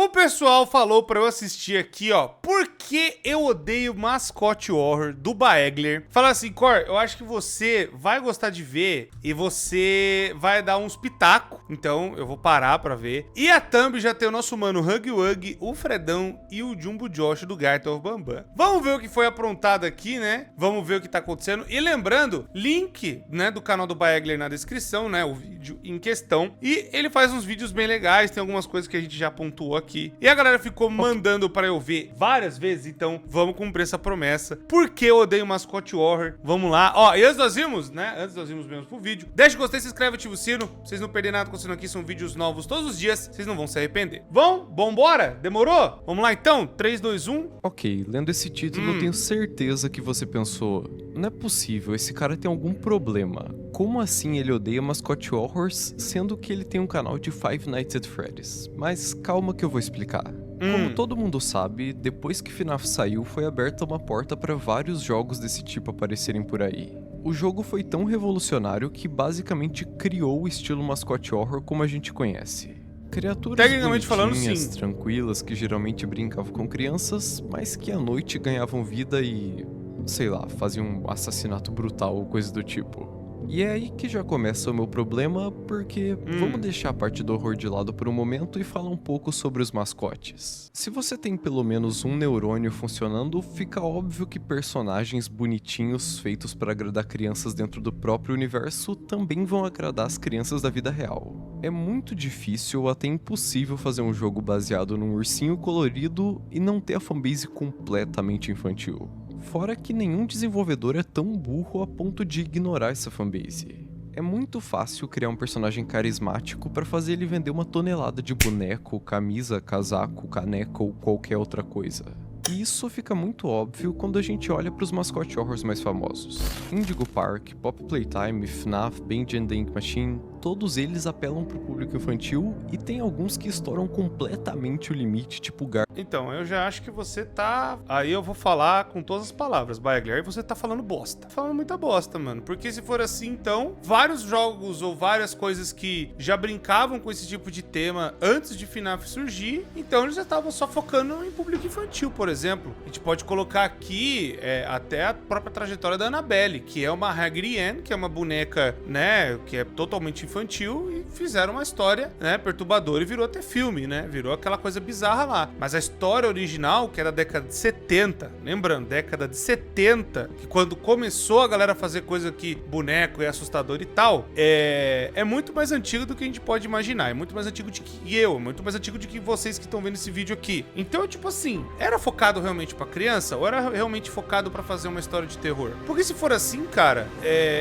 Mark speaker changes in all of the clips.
Speaker 1: O pessoal falou pra eu assistir aqui, ó, por que eu odeio Mascote Horror do Baegler. Fala assim, Cor, eu acho que você vai gostar de ver e você vai dar uns pitacos, então eu vou parar pra ver. E a thumb já tem o nosso mano Hug Wug, o Fredão e o Jumbo Josh do Garten of Bambam. Vamos ver o que foi aprontado aqui, né? Vamos ver o que tá acontecendo. E lembrando, link, né, do canal do Baegler na descrição, né, o vídeo em questão. E ele faz uns vídeos bem legais, tem algumas coisas que a gente já pontuou aqui. E a galera ficou mandando pra eu ver várias vezes, então vamos cumprir essa promessa. Por que eu odeio Mascote Horror? Vamos lá. Ó, e antes nós vimos, né, antes nós vimos mesmo pro vídeo, deixa o gostei, se inscreve, ativa o sino, pra vocês não perderem nada acontecendo aqui, são vídeos novos todos os dias, vocês não vão se arrepender. Vambora? Demorou? Vamos lá então? 3, 2, 1.
Speaker 2: Ok, lendo esse título eu tenho certeza que você pensou, não é possível, esse cara tem algum problema. Como assim ele odeia Mascote Horrors, sendo que ele tem um canal de Five Nights at Freddy's? Mas calma que eu vou explicar. Como todo mundo sabe, depois que FNAF saiu, foi aberta uma porta para vários jogos desse tipo aparecerem por aí. O jogo foi tão revolucionário que basicamente criou o estilo Mascote Horror como a gente conhece. Criaturas
Speaker 1: Tecnicamente falando,
Speaker 2: bonitinhas,
Speaker 1: sim.
Speaker 2: tranquilas, que geralmente brincavam com crianças, mas que à noite ganhavam vida e, sei lá, faziam um assassinato brutal ou coisa do tipo. E é aí que já começa o meu problema, porque vamos deixar a parte do horror de lado por um momento e falar um pouco sobre os mascotes. Se você tem pelo menos um neurônio funcionando, fica óbvio que personagens bonitinhos feitos para agradar crianças dentro do próprio universo também vão agradar as crianças da vida real. É muito difícil ou até impossível fazer um jogo baseado num ursinho colorido e não ter a fanbase completamente infantil. Fora que nenhum desenvolvedor é tão burro a ponto de ignorar essa fanbase. É muito fácil criar um personagem carismático para fazer ele vender uma tonelada de boneco, camisa, casaco, caneca ou qualquer outra coisa. E isso fica muito óbvio quando a gente olha para os Mascote Horrors mais famosos. Indigo Park, Pop Playtime, FNAF, Bendy and the Ink Machine, todos eles apelam pro público infantil e tem alguns que estouram completamente o limite, tipo
Speaker 1: Então, eu já acho que você tá... Aí eu vou falar com todas as palavras, Baegler, e você tá falando bosta. Tá falando muita bosta, mano. Porque se for assim, então, vários jogos ou várias coisas que já brincavam com esse tipo de tema antes de FNAF surgir, então eles já estavam só focando em público infantil, por exemplo. A gente pode colocar aqui até a própria trajetória da Annabelle, que é uma Raggedy Ann, que é uma boneca, né, que é totalmente infantil, e fizeram uma história, né, perturbadora e virou até filme, né, virou aquela coisa bizarra lá. Mas a história original, que é da década de 70, lembrando, década de 70, que quando começou a galera a fazer coisa que boneco é assustador e tal, é muito mais antigo do que a gente pode imaginar, é muito mais antigo do que eu, é muito mais antigo do que vocês que estão vendo esse vídeo aqui. Então, tipo assim, era focado realmente pra criança ou era realmente focado pra fazer uma história de terror? Porque se for assim, cara,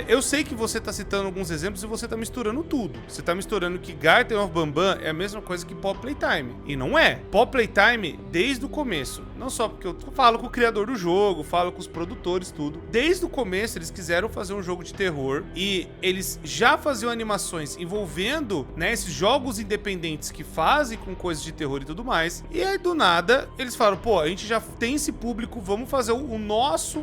Speaker 1: eu sei que você tá citando alguns exemplos e você tá misturando tudo. Você tá misturando que Garten of Bambam é a mesma coisa que Pop Playtime. E não é. Pop Playtime, desde o começo, não só porque eu falo com o criador do jogo, falo com os produtores, tudo. Desde o começo, eles quiseram fazer um jogo de terror e eles já faziam animações envolvendo, né, esses jogos independentes que fazem com coisas de terror e tudo mais. E aí, do nada, eles falaram, pô, a gente já tem esse público, vamos fazer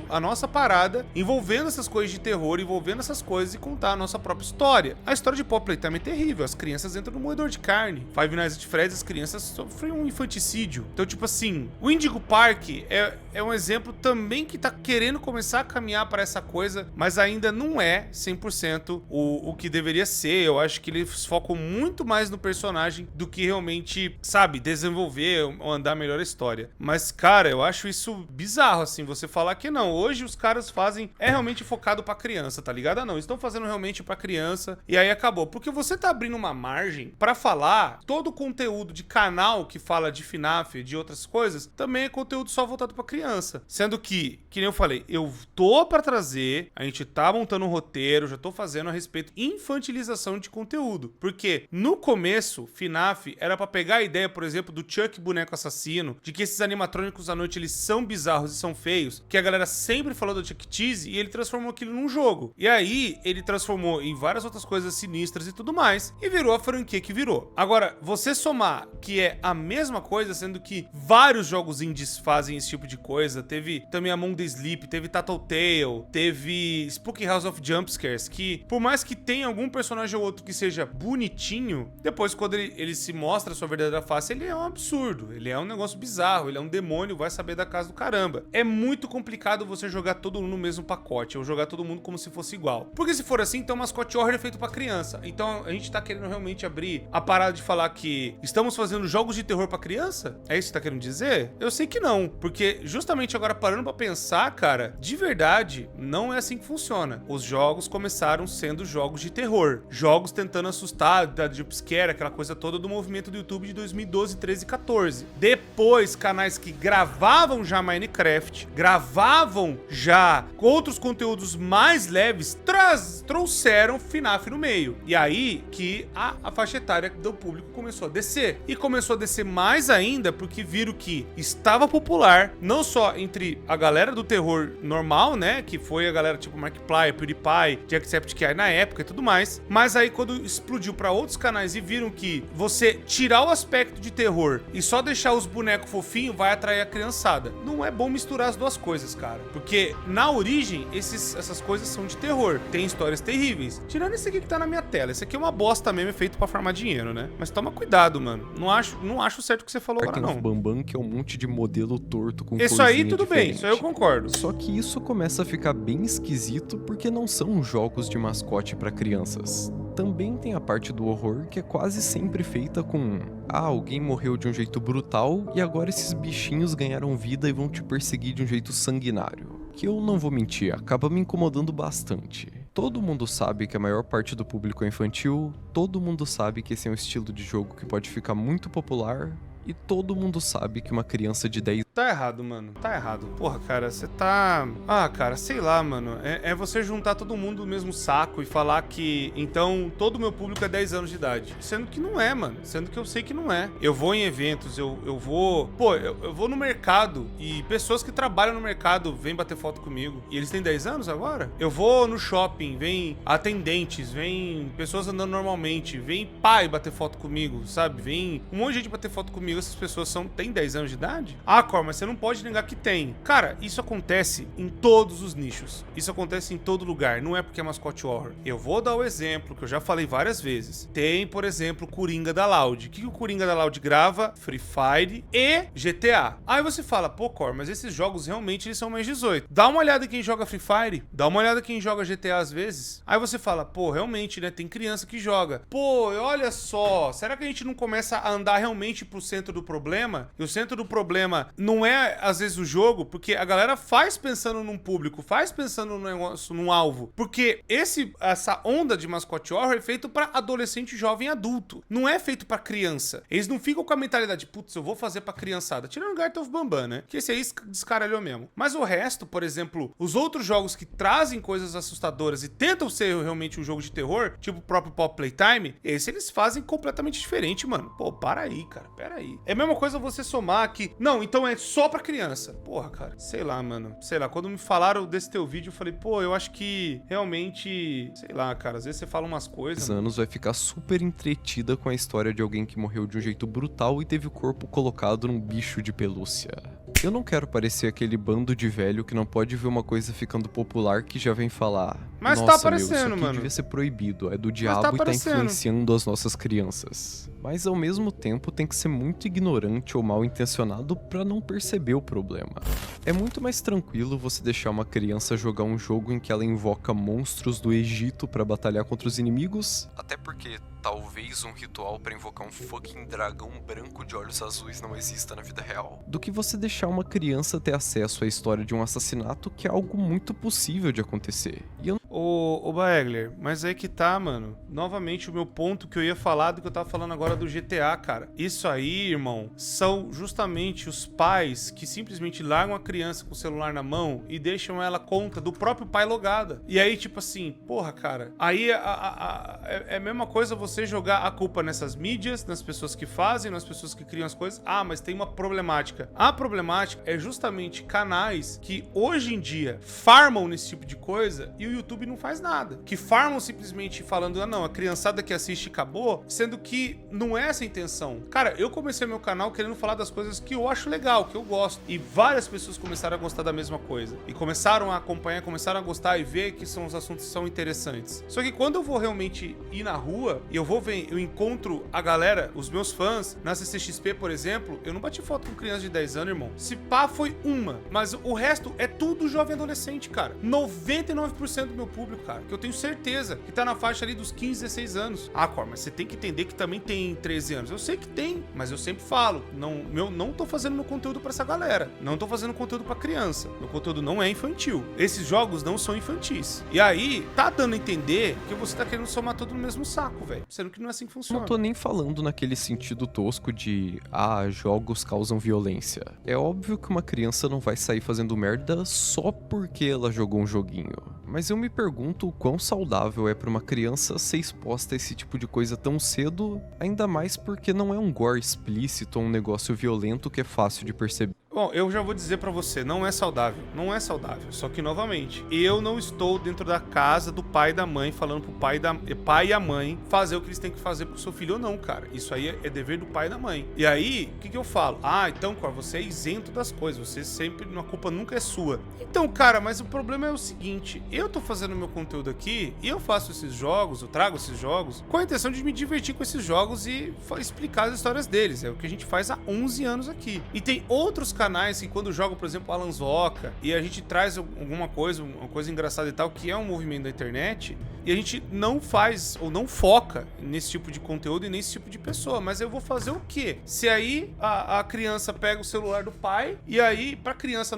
Speaker 1: a nossa parada envolvendo essas coisas de terror, envolvendo essas coisas e contar a nossa própria história. A história de Pop Playtime é terrível, as crianças entram no moedor de carne. Five Nights at Freddy's, as crianças sofrem um infanticídio. Então, tipo assim, o Indigo Park é um exemplo também que tá querendo começar a caminhar para essa coisa, mas ainda não é 100% o que deveria ser. Eu acho que eles focam muito mais no personagem do que realmente, sabe, desenvolver ou andar melhor a história. Mas, cara, eu acho isso bizarro, assim, você falar que não. Hoje os caras fazem, realmente focado pra criança, tá ligado? Ah, não, estão fazendo realmente pra criança e aí acabou. Porque você tá abrindo uma margem pra falar todo o conteúdo de canal que fala de FNAF e de outras coisas, também é conteúdo só voltado pra criança. Sendo que nem eu falei, eu tô pra trazer, a gente tá montando um roteiro, já tô fazendo a respeito de infantilização de conteúdo. Porque no começo, FNAF era pra pegar a ideia, por exemplo, do Chuck boneco assassino, de que esses animatrônicos Jogos à Noite, eles são bizarros e são feios, que a galera sempre falou do Chuck E. Cheese, e ele transformou aquilo num jogo. E aí, ele transformou em várias outras coisas sinistras e tudo mais, e virou a franquia que virou. Agora, você somar que é a mesma coisa, sendo que vários jogos indies fazem esse tipo de coisa, teve também Among the Sleep, teve Tattletale, teve Spooky House of Jumpscares, que por mais que tenha algum personagem ou outro que seja bonitinho, depois quando ele se mostra a sua verdadeira face, ele é um absurdo, ele é um negócio bizarro, ele é um demônio, vai saber da casa do caramba. É muito complicado você jogar todo mundo no mesmo pacote, ou jogar todo mundo como se fosse igual. Porque se for assim, então Mascot Horror é feito pra criança. Então a gente tá querendo realmente abrir a parada de falar que estamos fazendo jogos de terror pra criança? É isso que tá querendo dizer? Eu sei que não, porque justamente agora parando pra pensar, cara, de verdade, não é assim que funciona. Os jogos começaram sendo jogos de terror, jogos tentando assustar, da jumpscare, aquela coisa toda do movimento do YouTube de 2012, 13 e 14. Depois, canais que gravavam já Minecraft, gravavam já outros conteúdos mais leves, trouxeram FNAF no meio. E aí que a faixa etária do público começou a descer. E começou a descer mais ainda porque viram que estava popular, não só entre a galera do terror normal, né, que foi a galera tipo Markiplier, PewDiePie, Jacksepticeye na época e tudo mais, mas aí quando explodiu pra outros canais e viram que você tirar o aspecto de terror e só deixar os bonecos fofinhos vai atrair a criançada. Não é bom misturar as duas coisas, cara, porque na origem essas coisas são de terror, tem histórias terríveis. Tirando esse aqui que tá na minha tela, esse aqui é uma bosta mesmo, feito pra farmar dinheiro, né? Mas toma cuidado, mano. Não acho certo o que você falou agora, não.
Speaker 2: Bambam, que é um monte de modelo torto com
Speaker 1: isso aí tudo
Speaker 2: diferente.
Speaker 1: bem, isso aí eu concordo.
Speaker 2: Só que isso começa a ficar bem esquisito porque não são jogos de mascote pra crianças. Também tem a parte do horror que é quase sempre feita com alguém morreu de um jeito brutal e agora esses bichinhos ganharam vida e vão te perseguir de um jeito sanguinário. Que eu não vou mentir, acaba me incomodando bastante. Todo mundo sabe que a maior parte do público é infantil, todo mundo sabe que esse é um estilo de jogo que pode ficar muito popular, e todo mundo sabe que uma criança de 10...
Speaker 1: Tá errado, mano. Tá errado. Porra, cara, você tá... cara, sei lá, mano. É você juntar todo mundo no mesmo saco e falar que, então, todo o meu público é 10 anos de idade. Sendo que não é, mano. Sendo que eu sei que não é. Eu vou em eventos, eu vou... Pô, eu vou no mercado e pessoas que trabalham no mercado vêm bater foto comigo. E eles têm 10 anos agora? Eu vou no shopping, vem atendentes, vem pessoas andando normalmente, vem pai bater foto comigo, sabe? Vem um monte de gente bater foto comigo. Essas pessoas têm 10 anos de idade? Cor, mas você não pode negar que tem. Cara, isso acontece em todos os nichos. Isso acontece em todo lugar. Não é porque é Mascot Horror. Eu vou dar o exemplo que eu já falei várias vezes. Tem, por exemplo, Coringa da Loud. O que o Coringa da Loud grava? Free Fire e GTA. Aí você fala, pô, Cor, mas esses jogos realmente eles são mais 18. Dá uma olhada em quem joga Free Fire. Dá uma olhada em quem joga GTA às vezes. Aí você fala, pô, realmente, né? Tem criança que joga. Pô, olha só. Será que a gente não começa a andar realmente pro centro do problema? E o centro do problema não é, às vezes, o jogo, porque a galera faz pensando num público, faz pensando num negócio, num alvo. Porque essa onda de Mascot Horror é feito pra adolescente, jovem e adulto. Não é feito pra criança. Eles não ficam com a mentalidade, putz, eu vou fazer pra criançada. Tirando o Garten of Bambam, né? Que esse aí descaralhou mesmo. Mas o resto, por exemplo, os outros jogos que trazem coisas assustadoras e tentam ser realmente um jogo de terror, tipo o próprio Pop Playtime, esse eles fazem completamente diferente, mano. Pô, para aí, cara. Pera aí. É a mesma coisa você somar que, não, então é só pra criança. Porra, cara. Sei lá, mano. Sei lá. Quando me falaram desse teu vídeo, eu falei, pô, eu acho que realmente, sei lá, cara. Às vezes você fala umas coisas.
Speaker 2: Anos vai ficar super entretida com a história de alguém que morreu de um jeito brutal e teve o corpo colocado num bicho de pelúcia. Eu não quero parecer aquele bando de velho que não pode ver uma coisa ficando popular que já vem falar.
Speaker 1: Mas
Speaker 2: nossa,
Speaker 1: tá aparecendo,
Speaker 2: meu, isso aqui
Speaker 1: mano.
Speaker 2: devia ser proibido, é do diabo e tá influenciando as nossas crianças. Mas ao mesmo tempo tem que ser muito ignorante ou mal intencionado pra não perceber o problema. É muito mais tranquilo você deixar uma criança jogar um jogo em que ela invoca monstros do Egito pra batalhar contra os inimigos, até porque talvez um ritual pra invocar um fucking dragão branco de olhos azuis não exista na vida real, do que você deixar uma criança ter acesso à história de um assassinato que é algo muito possível de acontecer.
Speaker 1: Ô Baegler, mas aí que tá, mano. Novamente o meu ponto que eu ia falar do que eu tava falando agora do GTA, cara. Isso aí, irmão, são justamente os pais que simplesmente largam a criança com o celular na mão e deixam ela conta do próprio pai logada. E aí, tipo assim, porra, cara, aí é a mesma coisa você jogar a culpa nessas mídias, nas pessoas que fazem, nas pessoas que criam as coisas. Ah, mas tem uma problemática. A problemática é justamente canais que hoje em dia farmam nesse tipo de coisa e o YouTube não faz nada. Que farmam simplesmente falando, ah não, a criançada que assiste acabou, sendo que não é essa a intenção. Cara, eu comecei meu canal querendo falar das coisas que eu acho legal, que eu gosto. E várias pessoas começaram a gostar da mesma coisa. E começaram a acompanhar, começaram a gostar e ver que são os assuntos que são interessantes. Só que quando eu vou realmente ir na rua e eu vou ver, eu encontro a galera, os meus fãs, na CCXP, por exemplo, eu não bati foto com criança de 10 anos, irmão. Se pá, foi uma. Mas o resto é tudo jovem adolescente, cara. 99% do meu público, cara, que eu tenho certeza que tá na faixa ali dos 15, 16 anos. Ah, Cor, mas você tem que entender que também tem 13 anos. Eu sei que tem, mas eu sempre falo, não tô fazendo meu conteúdo pra essa galera. Não tô fazendo conteúdo pra criança. Meu conteúdo não é infantil. Esses jogos não são infantis. E aí, tá dando a entender que você tá querendo somar tudo no mesmo saco, velho. Sendo que não é assim que funciona.
Speaker 2: Não tô nem falando naquele sentido tosco de, jogos causam violência. É óbvio que uma criança não vai sair fazendo merda só porque ela jogou um joguinho. Mas eu me pergunto o quão saudável é pra uma criança ser exposta a esse tipo de coisa tão cedo, ainda mais porque não é um gore explícito ou um negócio violento que é fácil de perceber.
Speaker 1: Bom, eu já vou dizer pra você, não é saudável. Não é saudável. Só que, novamente, eu não estou dentro da casa do pai e da mãe falando pro pai e a mãe fazer o que eles têm que fazer pro seu filho ou não, cara. Isso aí é dever do pai e da mãe. E aí, o que eu falo? Ah, então, Cor, você é isento das coisas. Você sempre, a culpa nunca é sua. Então, cara, mas o problema é o seguinte. Eu tô fazendo meu conteúdo aqui e eu faço esses jogos, eu trago esses jogos com a intenção de me divertir com esses jogos e explicar as histórias deles. É o que a gente faz há 11 anos aqui. E tem outros canais que quando jogam, por exemplo, Alan Zoca, e a gente traz alguma coisa, uma coisa engraçada e tal, que é um movimento da internet, e a gente não faz ou não foca nesse tipo de conteúdo e nesse tipo de pessoa. Mas eu vou fazer o quê? Se aí a criança pega o celular do pai e aí pra criança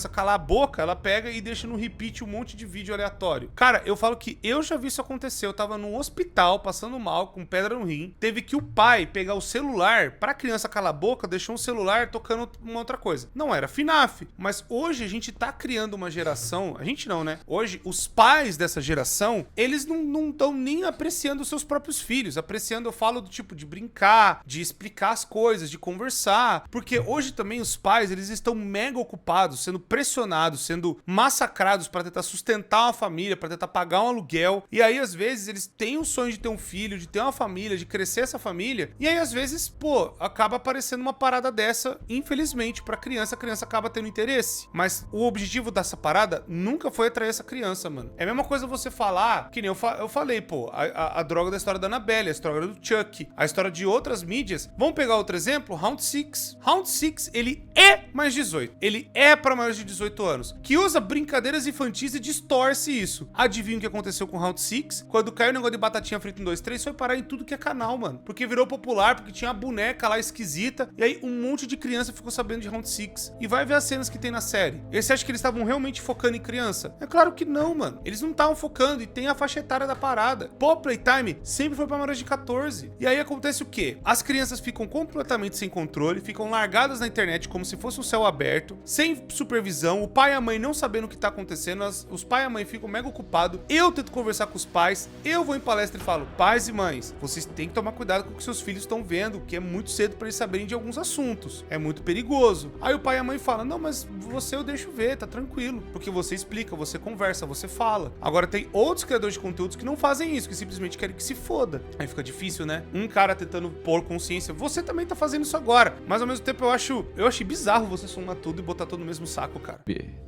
Speaker 1: calar a boca, ela pega e deixa no repeat um monte de vídeo aleatório. Cara, eu falo que eu já vi isso acontecer. Eu tava num hospital passando mal com pedra no rim, teve que o pai pegar o celular pra criança calar a boca, deixou um celular tocando uma outra coisa. Não era FNAF, mas hoje a gente tá criando uma geração, a gente não, né? Hoje os pais dessa geração, eles não estão nem apreciando os seus próprios filhos, apreciando, eu falo do tipo de brincar, de explicar as coisas, de conversar, porque hoje também os pais, eles estão mega ocupados, sendo pressionados, sendo massacrados pra tentar sustentar uma família, pra tentar pagar um aluguel, e aí às vezes eles têm o sonho de ter um filho, de ter uma família, de crescer essa família, e aí às vezes, pô, acaba aparecendo uma parada dessa, infelizmente, pra criança, a criança acaba tendo interesse, mas o objetivo dessa parada nunca foi atrair essa criança, mano. É a mesma coisa você falar, que nem eu falei, pô, a droga da história da Annabelle, a história do Chuck, a história de outras mídias. Vamos pegar outro exemplo, Round 6. Round 6, ele é mais 18. Ele é pra maiores de 18 anos, que usa brincadeiras infantis e distorce isso. Adivinha o que aconteceu com Round 6? Quando caiu o negócio de batatinha frita em 2, 3, foi parar em tudo que é canal, mano. Porque virou popular, porque tinha a boneca lá esquisita, e aí um monte de criança ficou sabendo de Round 6. E vai ver as cenas que tem na série. E você acha que eles estavam realmente focando em criança? É claro que não, mano. Eles não estavam focando, e tem a faixa etária da parada. Pô, Playtime sempre foi pra maiores de 14. E aí acontece o quê? As crianças ficam completamente sem controle, ficam largadas na internet como se fosse um céu aberto, sem supervisão, o pai e a mãe não sabendo o que tá acontecendo, os pai e a mãe ficam mega ocupados. Eu tento conversar com os pais, eu vou em palestra e falo, pais e mães, vocês têm que tomar cuidado com o que seus filhos estão vendo, que é muito cedo pra eles saberem de alguns assuntos. É muito perigoso. Aí o pai e a mãe falam, não, mas você eu deixo ver, tá tranquilo. Porque você explica, você conversa, você fala. Agora tem outros criadores de conteúdos que não fazem isso, que simplesmente querem que se foda. Aí fica difícil, né? Um cara tentando pôr consciência, você também tá fazendo isso agora. Mas ao mesmo tempo eu achei bizarro você somar tudo e botar tudo no mesmo saco, cara.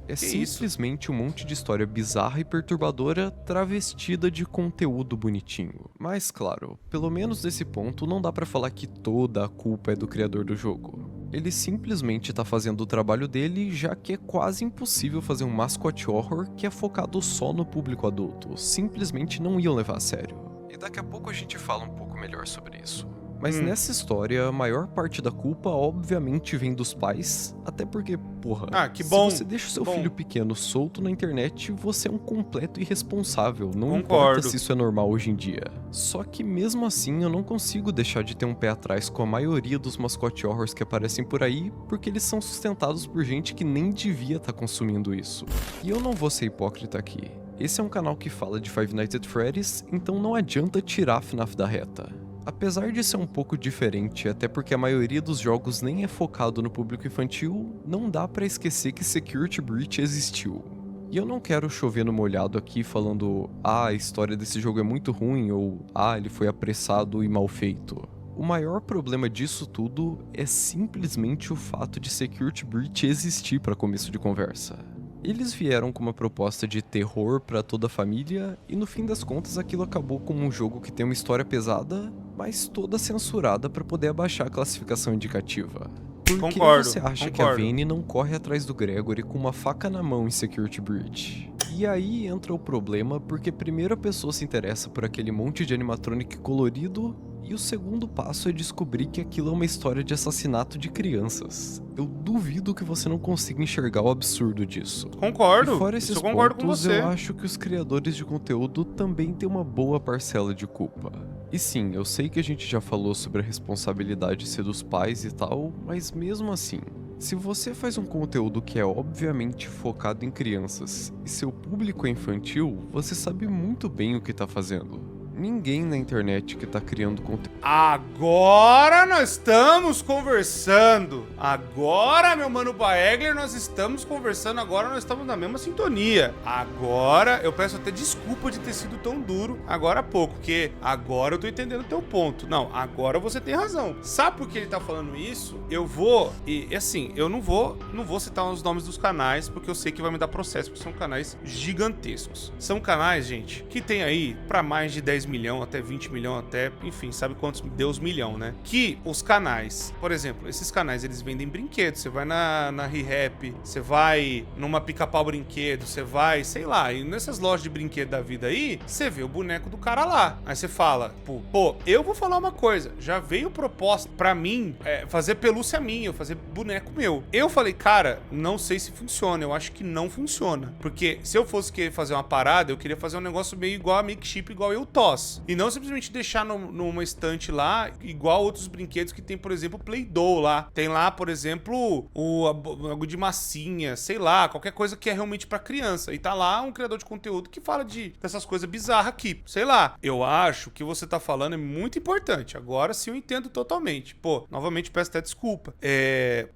Speaker 2: É simplesmente um monte de história bizarra e perturbadora travestida de conteúdo bonitinho. Mas claro, pelo menos nesse ponto não dá pra falar que toda a culpa é do criador do jogo. Ele simplesmente tá fazendo o trabalho dele, já que é quase impossível fazer um mascot horror que é focado só no público adulto. Simplesmente não iam levar a sério. E daqui a pouco a gente fala um pouco melhor sobre isso. Mas nessa história, a maior parte da culpa obviamente vem dos pais, até porque, porra,
Speaker 1: que bom,
Speaker 2: se você deixa o seu
Speaker 1: bom.
Speaker 2: filho pequeno solto na internet, você é um completo irresponsável, não
Speaker 1: Concordo.
Speaker 2: importa se isso é normal hoje em dia. Só que mesmo assim, eu não consigo deixar de ter um pé atrás com a maioria dos mascote horrors que aparecem por aí, porque eles são sustentados por gente que nem devia estar consumindo isso. E eu não vou ser hipócrita aqui. Esse é um canal que fala de Five Nights at Freddy's, então não adianta tirar FNAF da reta. Apesar de ser um pouco diferente, até porque a maioria dos jogos nem é focado no público infantil, não dá pra esquecer que Security Breach existiu. E eu não quero chover no molhado aqui falando a história desse jogo é muito ruim ou ele foi apressado e mal feito. O maior problema disso tudo é simplesmente o fato de Security Breach existir para começo de conversa. Eles vieram com uma proposta de terror pra toda a família e no fim das contas aquilo acabou como um jogo que tem uma história pesada, mas toda censurada pra poder abaixar a classificação indicativa. Por que você acha que a Vayne não corre atrás do Gregory com uma faca na mão em Security Breach? E aí entra o problema, porque primeiro a pessoa se interessa por aquele monte de animatronic colorido, e o segundo passo é descobrir que aquilo é uma história de assassinato de crianças. Eu duvido que você não consiga enxergar o absurdo disso.
Speaker 1: Concordo.
Speaker 2: E fora esses
Speaker 1: eu concordo com
Speaker 2: pontos,
Speaker 1: você.
Speaker 2: eu acho que os criadores de conteúdo também têm uma boa parcela de culpa. E sim, eu sei que a gente já falou sobre a responsabilidade ser dos pais e tal, mas mesmo assim, se você faz um conteúdo que é obviamente focado em crianças e seu público é infantil, você sabe muito bem o que tá fazendo. Ninguém na internet que tá criando conteúdo.
Speaker 1: Agora nós estamos conversando. Agora, meu mano Baegler, nós estamos conversando. Agora nós estamos na mesma sintonia. Agora, eu peço até desculpa de ter sido tão duro agora há pouco, porque agora eu tô entendendo o teu ponto. Não, agora você tem razão. Sabe por que ele tá falando isso? Eu vou, e assim, eu não vou citar os nomes dos canais, porque eu sei que vai me dar processo, porque são canais gigantescos. São canais, gente, que tem aí pra mais de 10 milhão, até 20 milhão, até, enfim, sabe quantos Deus milhão, né? Que os canais, por exemplo, esses canais, eles vendem brinquedos. Você vai na ReHap, você vai numa Pica-Pau Brinquedo, você vai, sei lá, e nessas lojas de brinquedo da vida aí, você vê o boneco do cara lá. Aí você fala, pô, eu vou falar uma coisa, já veio proposta pra mim fazer pelúcia minha, fazer boneco meu. Eu falei, cara, não sei se funciona, eu acho que não funciona. Porque se eu fosse querer fazer uma parada, eu queria fazer um negócio meio igual a Make Chip, igual eu Toss. E não simplesmente deixar numa estante lá, igual outros brinquedos que tem, por exemplo, Play-Doh lá. Tem lá, por exemplo, algo de massinha, sei lá, qualquer coisa que é realmente pra criança. E tá lá um criador de conteúdo que fala dessas coisas bizarras aqui. Sei lá, eu acho que você tá falando é muito importante. Agora sim eu entendo totalmente. Pô, novamente peço até desculpa.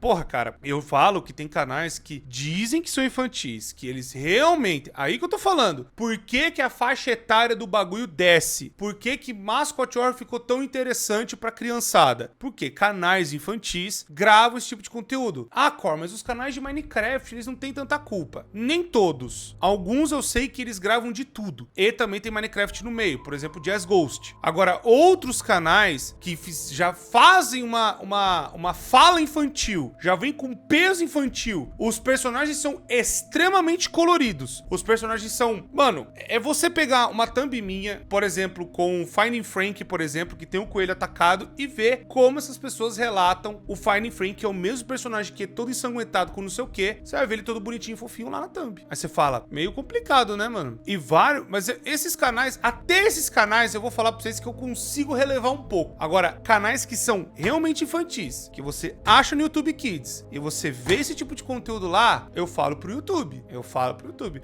Speaker 1: Porra, cara, eu falo que tem canais que dizem que são infantis, que eles realmente... Aí que eu tô falando. Por que a faixa etária do bagulho desce? Por que Mascot Horror ficou tão interessante pra criançada? Porque canais infantis gravam esse tipo de conteúdo. Cor, mas os canais de Minecraft, eles não têm tanta culpa. Nem todos. Alguns eu sei que eles gravam de tudo. E também tem Minecraft no meio, por exemplo, Jazz Ghost. Agora, outros canais que já fazem uma fala infantil, já vem com peso infantil. Os personagens são extremamente coloridos. Os personagens são... Mano, é você pegar uma thumb minha, por exemplo, com o Finding Frank, por exemplo, que tem um coelho atacado, e ver como essas pessoas relatam o Finding Frank, que é o mesmo personagem que é todo ensanguentado com não sei o que. Você vai ver ele todo bonitinho, fofinho lá na thumb. Aí você fala, meio complicado, né, mano? E vários... Mas esses canais, até esses canais, eu vou falar pra vocês que eu consigo relevar um pouco. Agora, canais que são realmente infantis, que você acha no YouTube Kids, e você vê esse tipo de conteúdo lá, eu falo pro YouTube.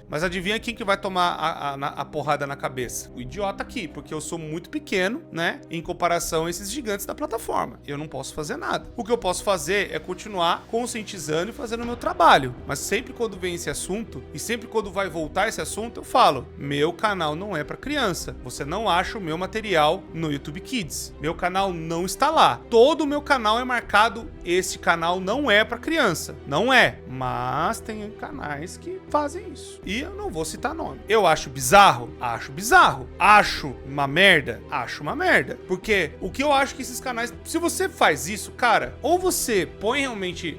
Speaker 1: Mas adivinha quem que vai tomar a porrada na cabeça? O idiota aqui, porque eu sou muito pequeno, né, em comparação a esses gigantes da plataforma. Eu não posso fazer nada. O que eu posso fazer é continuar conscientizando e fazendo o meu trabalho. Mas sempre quando vem esse assunto, e sempre quando vai voltar esse assunto, eu falo, meu canal não é pra criança. Você não acha o meu material no YouTube Kids. Meu canal não está lá. Todo o meu canal é marcado, esse canal não é pra criança. Não é. Mas tem canais que fazem isso. E eu não vou citar nome. Eu acho bizarro? Acho bizarro. Acho acho uma merda? Acho uma merda. Porque o que eu acho que esses canais... Se você faz isso, cara, ou você põe realmente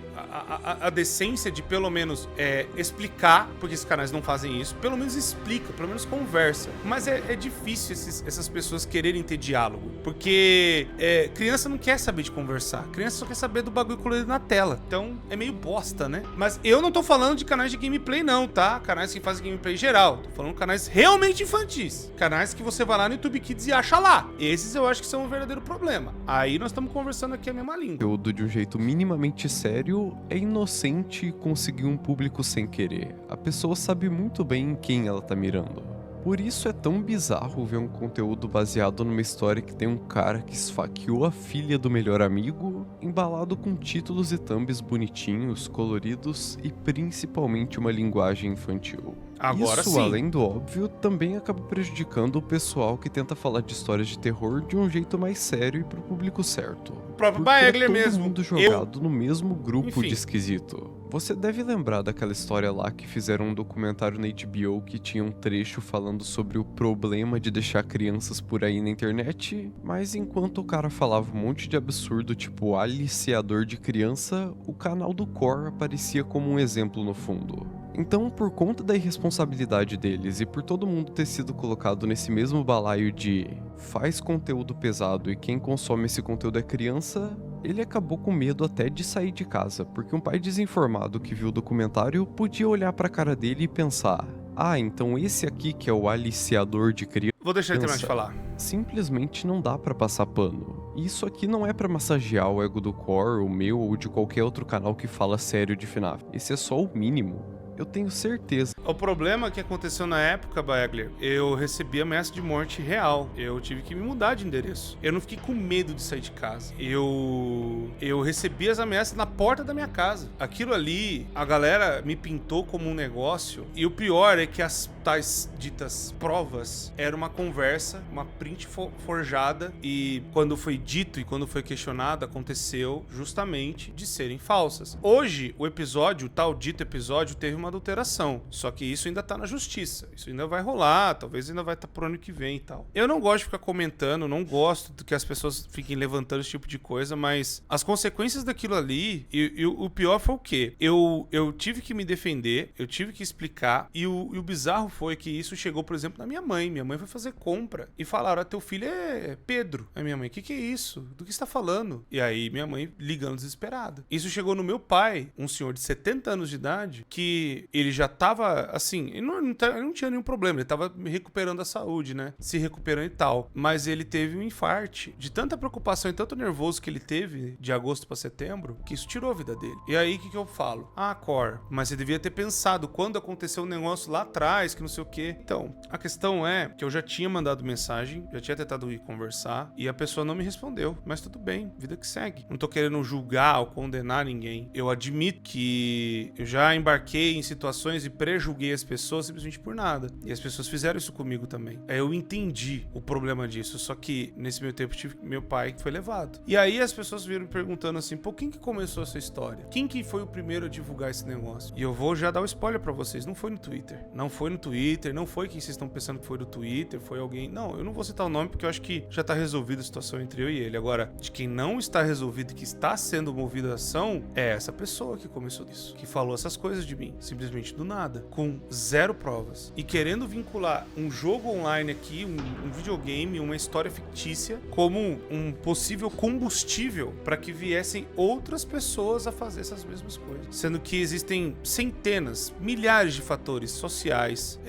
Speaker 1: a decência de pelo menos explicar, porque esses canais não fazem isso, pelo menos explica, pelo menos conversa. Mas é difícil essas pessoas quererem ter diálogo, porque criança não quer saber de conversar, criança só quer saber do bagulho colorido na tela. Então é meio bosta, né? Mas eu não tô falando de canais de gameplay não, tá? Canais que fazem gameplay geral. Tô falando de canais realmente infantis. Canais que você vai lá no YouTube Kids e acha lá. Esses eu acho que são um verdadeiro problema. Aí nós estamos conversando aqui a mesma língua.
Speaker 2: Conteúdo de um jeito minimamente sério é inocente e conseguir um público sem querer. A pessoa sabe muito bem em quem ela tá mirando. Por isso é tão bizarro ver um conteúdo baseado numa história que tem um cara que esfaqueou a filha do melhor amigo, embalado com títulos e thumbs bonitinhos, coloridos e principalmente uma linguagem infantil.
Speaker 1: Agora
Speaker 2: Isso,
Speaker 1: sim.
Speaker 2: além do óbvio, também acaba prejudicando o pessoal que tenta falar de histórias de terror de um jeito mais sério e pro público certo.
Speaker 1: O próprio
Speaker 2: Porque
Speaker 1: Baegler
Speaker 2: todo
Speaker 1: mesmo.
Speaker 2: mundo jogado no mesmo grupo
Speaker 1: Enfim.
Speaker 2: de esquisito. Você deve lembrar daquela história lá que fizeram um documentário na HBO que tinha um trecho falando sobre o problema de deixar crianças por aí na internet, mas enquanto o cara falava um monte de absurdo tipo aliciador de criança, o canal do Core aparecia como um exemplo no fundo. Então, por conta da irresponsabilidade deles e por todo mundo ter sido colocado nesse mesmo balaio de faz conteúdo pesado e quem consome esse conteúdo é criança, ele acabou com medo até de sair de casa, porque um pai desinformado que viu o documentário podia olhar pra cara dele e pensar: ah, então esse aqui que é o aliciador de criança.
Speaker 1: Vou deixar ele terminar de falar.
Speaker 2: Simplesmente não dá pra passar pano. E isso aqui não é pra massagear o ego do Core, o meu ou de qualquer outro canal que fala sério de FNAF. Esse é só o mínimo. Eu tenho certeza.
Speaker 1: O problema que aconteceu na época, Baegler, eu recebi ameaça de morte real. Eu tive que me mudar de endereço. Eu não fiquei com medo de sair de casa. Eu recebi as ameaças na porta da minha casa. Aquilo ali, a galera me pintou como um negócio. E o pior é que as tais ditas provas era uma conversa, uma print forjada. E quando foi dito e quando foi questionado, aconteceu justamente de serem falsas. Hoje, o episódio, o tal dito episódio, teve uma adulteração. Só que isso ainda tá na justiça. Isso ainda vai rolar, talvez ainda vai estar pro ano que vem e tal. Eu não gosto de ficar comentando, não gosto de que as pessoas fiquem levantando esse tipo de coisa, mas as consequências daquilo ali, e o pior foi o quê? Eu tive que me defender, eu tive que explicar, e o bizarro foi que isso chegou, por exemplo, na minha mãe. Minha mãe foi fazer compra e falaram: teu filho é Pedro. Aí minha mãe: que é isso? Do que você tá falando? E aí minha mãe ligando desesperada. Isso chegou no meu pai, um senhor de 70 anos de idade, que ele já tava, assim, ele não tinha nenhum problema, ele tava recuperando a saúde, né? Se recuperando e tal. Mas ele teve um infarte de tanta preocupação e tanto nervoso que ele teve de agosto pra setembro, que isso tirou a vida dele. E aí, o que eu falo? Ah, Core, mas você devia ter pensado quando aconteceu um negócio lá atrás, que não sei o quê. Então, a questão é que eu já tinha mandado mensagem, já tinha tentado ir conversar, e a pessoa não me respondeu. Mas tudo bem, vida que segue. Não tô querendo julgar ou condenar ninguém. Eu admito que eu já embarquei em situações e prejulguei as pessoas simplesmente por nada. E as pessoas fizeram isso comigo também. Aí eu entendi o problema disso, só que nesse meio tempo meu pai foi levado. E aí as pessoas viram me perguntando assim: pô, quem que começou essa história? Quem que foi o primeiro a divulgar esse negócio? E eu vou já dar o spoiler pra vocês: não foi no Twitter. Não foi no Twitter, não foi quem vocês estão pensando que foi do Twitter, foi alguém. Não, eu não vou citar o nome porque eu acho que já tá resolvida a situação entre eu e ele. Agora, de quem não está resolvido e que está sendo movida a ação, é essa pessoa que começou isso, que falou essas coisas de mim, simplesmente do nada, com zero provas, e querendo vincular um jogo online aqui, um videogame, uma história fictícia, como um possível combustível para que viessem outras pessoas a fazer essas mesmas coisas. Sendo que existem centenas, milhares de fatores sociais,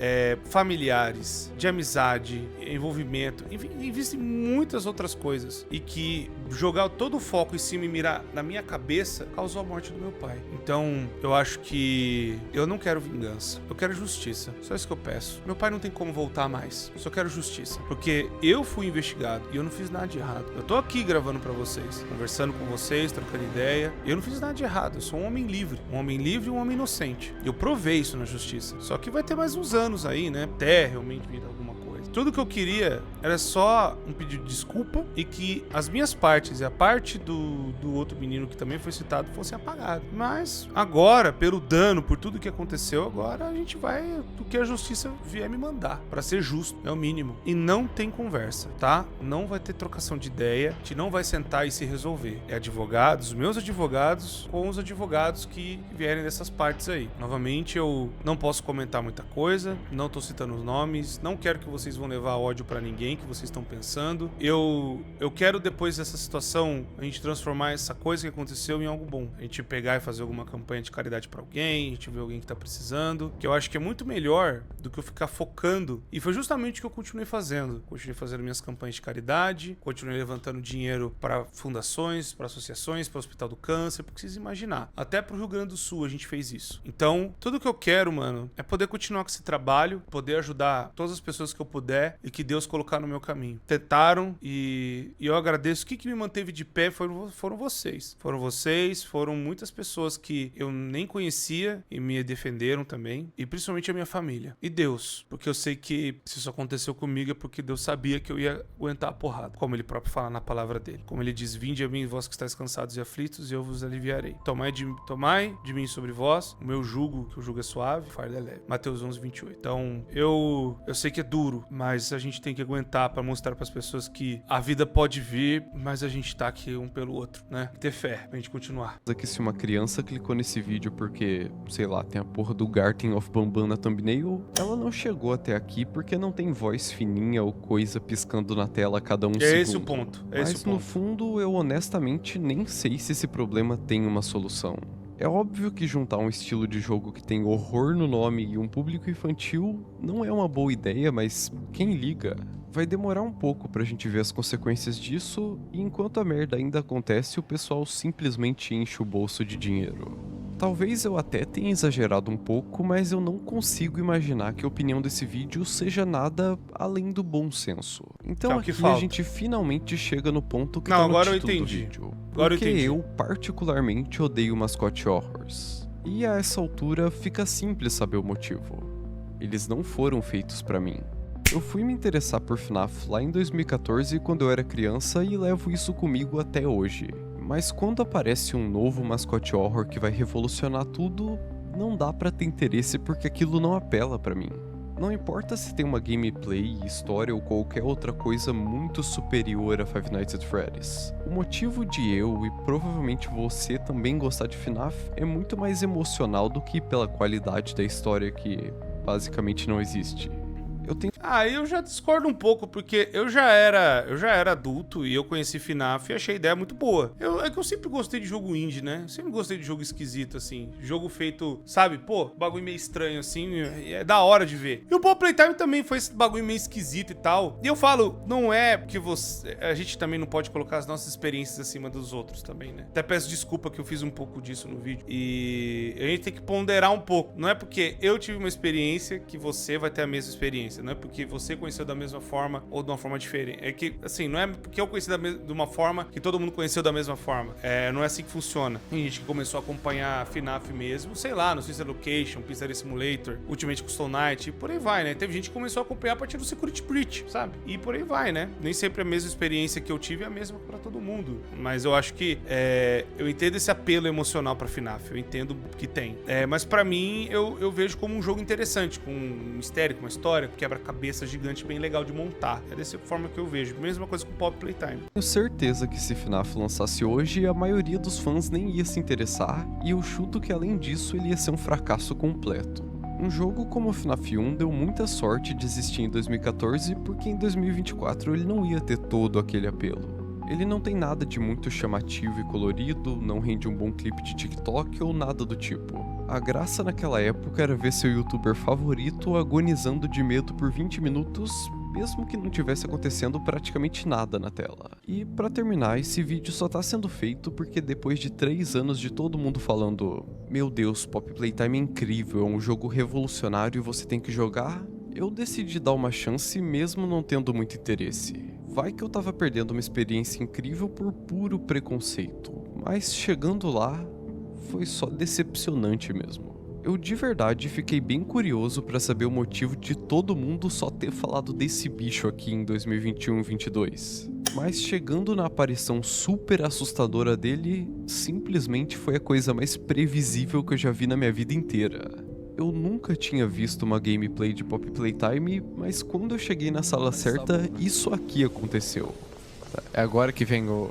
Speaker 1: familiares, de amizade, envolvimento, enfim, existem muitas outras coisas, e que jogar todo o foco em cima e mirar na minha cabeça causou a morte do meu pai. Então, eu acho que eu não quero vingança, eu quero justiça. Só isso que eu peço. Meu pai não tem como voltar mais. Eu só quero justiça. Porque eu fui investigado e eu não fiz nada de errado. Eu tô aqui gravando pra vocês, conversando com vocês, trocando ideia. Eu não fiz nada de errado. Eu sou um homem livre. Um homem livre e um homem inocente. Eu provei isso na justiça. Só que vai ter mais uns anos aí, né? Até realmente vir alguma coisa. Tudo que eu queria era só um pedido de desculpa e que as minhas partes e a parte do outro menino que também foi citado fossem apagadas. Mas agora, pelo dano, por tudo que aconteceu, agora a gente vai do que a justiça vier me mandar, pra ser justo, é o mínimo. E não tem conversa, tá? Não vai ter trocação de ideia, a gente não vai sentar e se resolver. É advogados, os meus advogados com os advogados que vierem dessas partes aí. Novamente, eu não posso comentar muita coisa, não tô citando os nomes, não quero que vocês vão levar ódio pra ninguém que vocês estão pensando. Eu quero, depois dessa situação, a gente transformar essa coisa que aconteceu em algo bom. A gente pegar e fazer alguma campanha de caridade pra alguém, a gente ver alguém que tá precisando, que eu acho que é muito melhor do que eu ficar focando. E foi justamente o que eu continuei fazendo. Continuei fazendo minhas campanhas de caridade, continuei levantando dinheiro para fundações, para associações, para o Hospital do Câncer, porque vocês imaginar. Até pro Rio Grande do Sul a gente fez isso. Então, tudo que eu quero, mano, é poder continuar com esse trabalho, poder ajudar todas as pessoas que eu puder e que Deus colocar no meu caminho. Tentaram e eu agradeço. O que me manteve de pé foram vocês. Foram muitas pessoas que eu nem conhecia e me defenderam também. E principalmente a minha família. E Deus. Porque eu sei que se isso aconteceu comigo é porque Deus sabia que eu ia aguentar a porrada. Como ele próprio fala na palavra dele. Como ele diz, vinde a mim, vós que estáis cansados e aflitos, e eu vos aliviarei. Tomai de mim sobre vós, o meu jugo, que o jugo é suave, o fardo é leve. Mateus 11:28. Então, eu sei que é duro, mas a gente tem que aguentar pra mostrar pras pessoas que a vida pode vir, mas a gente tá aqui um pelo outro, né? Ter fé pra gente continuar.
Speaker 2: Que se uma criança clicou nesse vídeo porque, sei lá, tem a porra do Garten of Bambam na thumbnail, ela não chegou até aqui porque não tem voz fininha ou coisa piscando na tela a cada um segundo.
Speaker 1: É esse o ponto.
Speaker 2: Mas no fundo, eu honestamente nem sei se esse problema tem uma solução. É óbvio que juntar um estilo de jogo que tem horror no nome e um público infantil não é uma boa ideia, mas quem liga? Vai demorar um pouco pra gente ver as consequências disso, e enquanto a merda ainda acontece, o pessoal simplesmente enche o bolso de dinheiro. Talvez eu até tenha exagerado um pouco, mas eu não consigo imaginar que a opinião desse vídeo seja nada além do bom senso. Então aqui a gente finalmente chega no ponto que tá no título do vídeo. Porque eu particularmente odeio Mascot Horrors. E a essa altura fica simples saber o motivo. Eles não foram feitos pra mim. Eu fui me interessar por FNAF lá em 2014 quando eu era criança e levo isso comigo até hoje. Mas quando aparece um novo mascote horror que vai revolucionar tudo, não dá pra ter interesse porque aquilo não apela pra mim. Não importa se tem uma gameplay, história ou qualquer outra coisa muito superior a Five Nights at Freddy's. O motivo de eu e provavelmente você também gostar de FNAF é muito mais emocional do que pela qualidade da história que basicamente não existe.
Speaker 1: Eu já discordo um pouco, porque eu já era adulto e eu conheci FNAF e achei a ideia muito boa. É que eu sempre gostei de jogo indie, né? Sempre gostei de jogo esquisito, assim. Jogo feito, sabe? Pô, bagulho meio estranho, assim. É da hora de ver. E o Power Playtime também foi esse bagulho meio esquisito e tal. E eu falo, não é porque a gente também não pode colocar as nossas experiências acima dos outros também, né? Até peço desculpa que eu fiz um pouco disso no vídeo. E a gente tem que ponderar um pouco. Não é porque eu tive uma experiência que você vai ter a mesma experiência. Não é porque você conheceu da mesma forma ou de uma forma diferente. É que, assim, não é porque eu conheci de uma forma que todo mundo conheceu da mesma forma. Não é assim que funciona. Tem gente que começou a acompanhar FNAF mesmo, sei lá, no Suicide Location, Pizzeria Simulator, Ultimate Custom Night, e por aí vai, né? Teve gente que começou a acompanhar a partir do Security Breach, sabe? E por aí vai, né? Nem sempre a mesma experiência que eu tive é a mesma pra todo mundo. Mas eu acho que eu entendo esse apelo emocional pra FNAF. Eu entendo que tem. Mas pra mim, eu vejo como um jogo interessante, com um mistério, com uma história, quebra-cabeça gigante, bem legal de montar. É dessa forma que eu vejo. Mesma coisa com o Power Playtime.
Speaker 2: Tenho certeza que se FNAF lançasse hoje, a maioria dos fãs nem ia se interessar, e eu chuto que além disso ele ia ser um fracasso completo. Um jogo como o FNAF 1 deu muita sorte de existir em 2014, porque em 2024 ele não ia ter todo aquele apelo. Ele não tem nada de muito chamativo e colorido, não rende um bom clipe de TikTok ou nada do tipo. A graça naquela época era ver seu youtuber favorito agonizando de medo por 20 minutos, mesmo que não tivesse acontecendo praticamente nada na tela. E pra terminar, esse vídeo só tá sendo feito porque depois de 3 anos de todo mundo falando "Meu Deus, Power Playtime é incrível, é um jogo revolucionário e você tem que jogar", eu decidi dar uma chance mesmo não tendo muito interesse. Vai que eu tava perdendo uma experiência incrível por puro preconceito, mas chegando lá, foi só decepcionante mesmo. Eu de verdade fiquei bem curioso pra saber o motivo de todo mundo só ter falado desse bicho aqui em 2021-22. Mas chegando na aparição super assustadora dele, simplesmente foi a coisa mais previsível que eu já vi na minha vida inteira. Eu nunca tinha visto uma gameplay de Poppy Playtime, mas quando eu cheguei na sala certa, isso aqui aconteceu. É agora que vem o...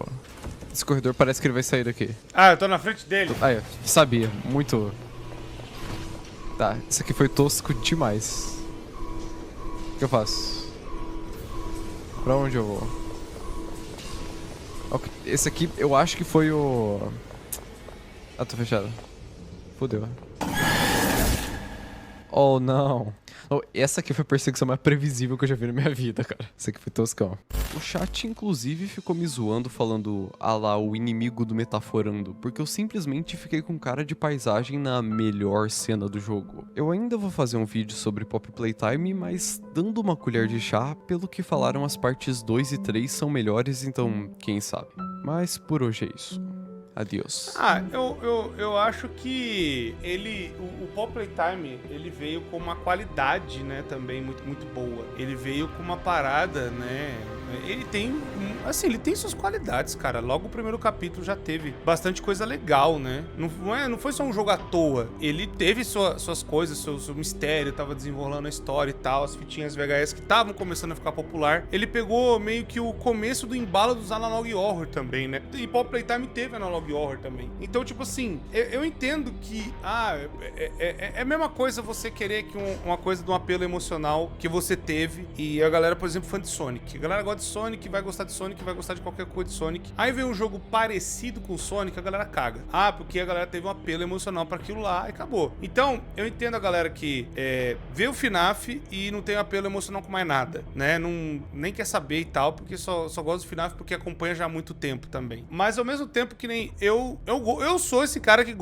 Speaker 2: Esse corredor parece que ele vai sair daqui.
Speaker 1: Ah, eu tô na frente dele.
Speaker 2: Ah, eu sabia. Muito... Tá, isso aqui foi tosco demais. O que eu faço? Pra onde eu vou? Ok, esse aqui eu acho que foi o... Ah, tô fechado. Fudeu. Oh, não. Oh, essa aqui foi a perseguição mais previsível que eu já vi na minha vida, cara. Essa aqui foi toscão. O chat, inclusive, ficou me zoando falando, ah lá, o inimigo do metaforando, porque eu simplesmente fiquei com cara de paisagem na melhor cena do jogo. Eu ainda vou fazer um vídeo sobre Poppy Playtime, mas dando uma colher de chá, pelo que falaram as partes 2 e 3 são melhores, então quem sabe. Mas por hoje é isso. Adeus.
Speaker 1: Ah, eu acho que o Poppy Playtime, ele veio com uma qualidade, né, também muito, muito boa. Ele veio com uma parada, né, ele tem, assim, ele tem suas qualidades, cara. Logo o primeiro capítulo já teve bastante coisa legal, né. Não foi só um jogo à toa. Ele teve suas coisas, seu mistério, tava desenrolando a história e tal, as fitinhas VHS que estavam começando a ficar popular. Ele pegou meio que o começo do embalo dos analog horror também, né. E Poppy Playtime teve analog horror também. Então, tipo assim, eu entendo que é a mesma coisa você querer que uma coisa de um apelo emocional que você teve, e a galera, por exemplo, fã de Sonic. A galera gosta de Sonic, vai gostar de Sonic, vai gostar de qualquer coisa de Sonic. Aí vem um jogo parecido com Sonic, a galera caga. Ah, porque a galera teve um apelo emocional pra aquilo lá e acabou. Então, eu entendo a galera que vê o FNAF e não tem apelo emocional com mais nada, né? Nem quer saber e tal, porque só gosta do FNAF porque acompanha já há muito tempo também. Mas ao mesmo tempo que nem eu sou esse cara que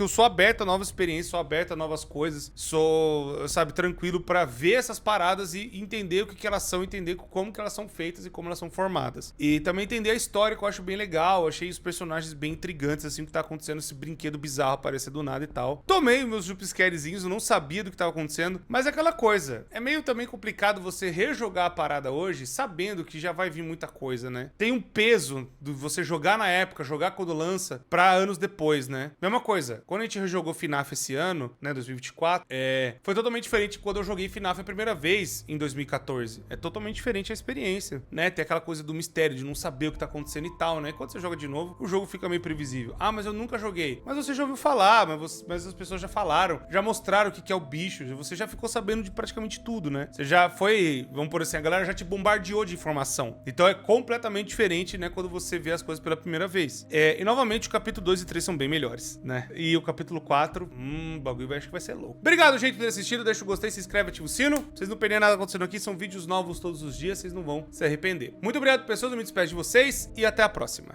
Speaker 1: eu sou aberto a novas experiências, sou aberto a novas coisas, sou, sabe, tranquilo pra ver essas paradas e entender o que elas são, entender como que elas são feitas e como elas são formadas. E também entender a história, que eu acho bem legal, achei os personagens bem intrigantes, assim, o que tá acontecendo, esse brinquedo bizarro aparecer do nada e tal. Tomei meus jumpscarezinhos, eu não sabia do que tava acontecendo, mas é aquela coisa, é meio também complicado você rejogar a parada hoje, sabendo que já vai vir muita coisa, né? Tem um peso de você jogar na época, jogar quando lança, pra anos depois, né? Mesma coisa, quando a gente rejogou FNAF esse ano, né, 2024, foi totalmente diferente de quando eu joguei FNAF a primeira vez, em 2014. É totalmente diferente a experiência, né? Tem aquela coisa do mistério, de não saber o que tá acontecendo e tal, né? Quando você joga de novo, o jogo fica meio previsível. Ah, mas eu nunca joguei. Mas você já ouviu falar, mas as pessoas já falaram, já mostraram o que é o bicho, você já ficou sabendo de praticamente tudo, né? Você já foi, vamos por assim, a galera já te bombardeou de informação. Então é completamente diferente, né, quando você vê as coisas pela primeira vez. E novamente, o capítulo 2 e 3 são bem melhores, né? E o capítulo 4, o bagulho acho que vai ser louco. Obrigado, gente, por ter assistido. Deixa o gostei, se inscreve, ativa o sino. Pra vocês não perderem nada acontecendo aqui, são vídeos novos todos os dias, vocês não vão se arrepender. Muito obrigado, pessoas, eu me despeço de vocês e até a próxima.